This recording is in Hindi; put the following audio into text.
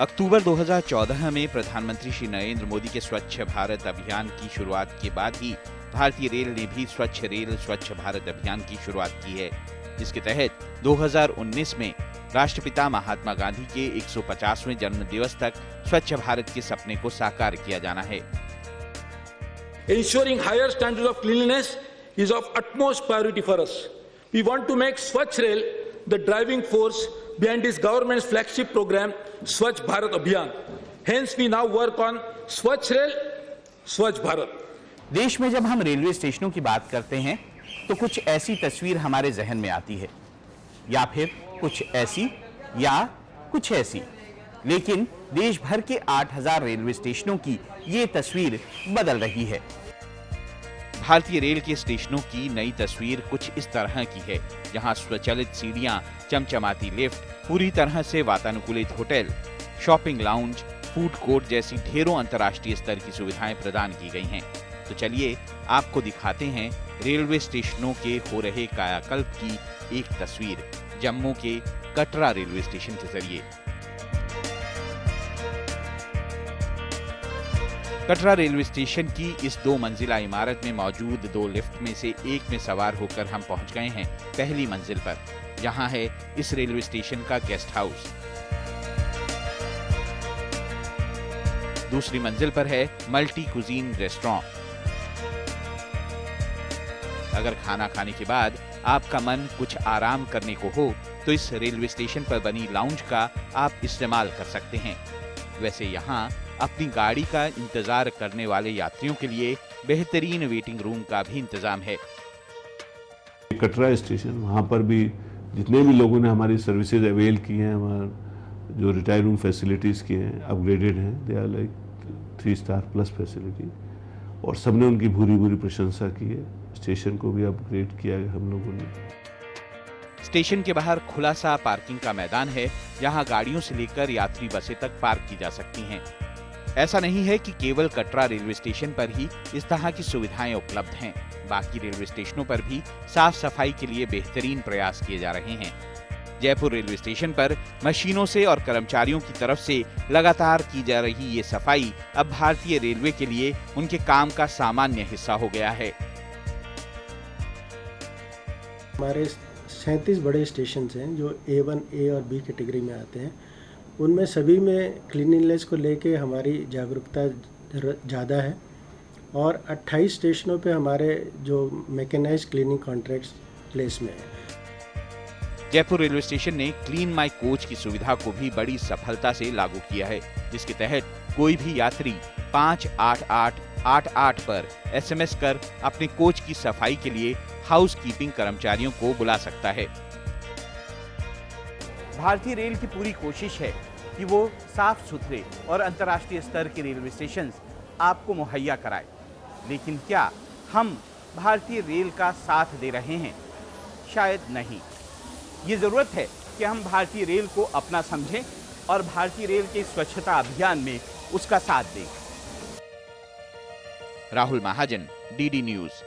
अक्टूबर 2014 में प्रधानमंत्री श्री नरेंद्र मोदी के स्वच्छ भारत अभियान की शुरुआत के बाद ही भारतीय रेल ने भी स्वच्छ भारत अभियान की शुरुआत की है, जिसके तहत 2019 में राष्ट्रपिता महात्मा गांधी के 150वें जन्म दिवस तक स्वच्छ भारत के सपने को साकार किया जाना है। Ensuring higher standards of cleanliness is of utmost priority for us. We want to make Swachh Rail the driving force behind this government's flagship program, Swachh Bharat Abhiyan. Hence, we now work on Swachh Rail, Swachh Bharat. देश में जब हम रेलवे स्टेशनों की बात करते हैं तो कुछ ऐसी तस्वीर हमारे जहन में आती है, या फिर कुछ ऐसी या कुछ ऐसी। लेकिन देश भर के 8000 रेलवे स्टेशनों की ये तस्वीर बदल रही है। भारतीय रेल के स्टेशनों की नई तस्वीर कुछ इस तरह की है, जहां स्वचालित सीढ़ियां, चमचमाती लिफ्ट, पूरी तरह से वातानुकूलित hotel, shopping lounge, food court जैसी ढेरों अंतर्राष्ट्रीय स्तर की सुविधाएं प्रदान की गई हैं। तो चलिए आपको दिखाते हैं रेलवे स्टेशनों के हो रहे कायाकल्प की एक तस्वीर जम्मू के कटरा रेलवे स्टेशन के जरिए। कटरा रेलवे स्टेशन की इस 2 मंजिला इमारत में मौजूद 2 लिफ्ट में से एक में सवार होकर हम पहुंच गए हैं पहली मंजिल पर। यहाँ है इस रेलवे स्टेशन का गेस्ट हाउस। दूसरी मंजिल पर है मल्टी कुजीन रेस्टोरेंट। अगर खाना खाने के बाद आपका मन कुछ आराम करने को हो तो इस रेलवे स्टेशन पर बनी लाउंज का आप इस्तेमाल कर सकते हैं। वैसे यहाँ अपनी गाड़ी का इंतजार करने वाले यात्रियों के लिए बेहतरीन वेटिंग रूम का भी इंतजाम है। कटरा स्टेशन, वहाँ पर भी जितने भी लोगों ने हमारी सर्विसेज अवेल की हैं, हमारे जो रिटायर रूम फैसिलिटीज़ की हैं, अपग्रेडेड हैं, they are like 3 star plus facility, और सबने उनकी भूरी भूरी प्रशंसा की है। स्टेशन को भी अपग्रेड किया है हम लोगों ने। स्टेशन के बाहर खुला सा पार्किंग का मैदान है, यहाँ गाड़ियों से लेकर यात्री बसें तक पार्क की जा सकती हैं। ऐसा नहीं है कि केवल कटरा रेलवे स्टेशन पर ही इस तरह की सुविधाएं उपलब्ध हैं। बाकी रेलवे स्टेशनों पर भी साफ सफाई के लिए बेहतरीन प्रयास किए जा रहे हैं। जयपुर रेलवे स्टेशन पर मशीनों से और कर्मचारियों की तरफ से लगातार की जा रही ये सफाई अब भारतीय रेलवे के लिए उनके काम का सामान्य हिस्सा हो गया है। हमारे 37 बड़े स्टेशन हैं जो A1, A और B कैटेगरी में आते हैं। उनमें सभी में क्लीनिंगनेस को लेके हमारी जागरूकता ज़्यादा है, और 28 स्टेशनों पे हमारे जो मैकेनाइज्ड क्लीनिंग कॉन्ट्रैक्ट्स प्लेस में है। जयपुर रेलवे स्टेशन ने क्लीन माई कोच की सुविधा को भी बड़ी सफलता से लागू किया है, जिसके तहत कोई भी यात्री 58888 पर SMS कर अपने कोच की सफाई के लिए हाउस कीपिंग कर्मचारियों को बुला सकता है। भारतीय रेल की पूरी कोशिश है कि वो साफ सुथरे और अंतर्राष्ट्रीय स्तर के रेलवे स्टेशन आपको मुहैया कराए, लेकिन क्या हम भारतीय रेल का साथ दे रहे हैं? शायद नहीं। ये जरूरत है कि हम भारतीय रेल को अपना समझें और भारतीय रेल के स्वच्छता अभियान में उसका साथ दें। राहुल महाजन, DD न्यूज़।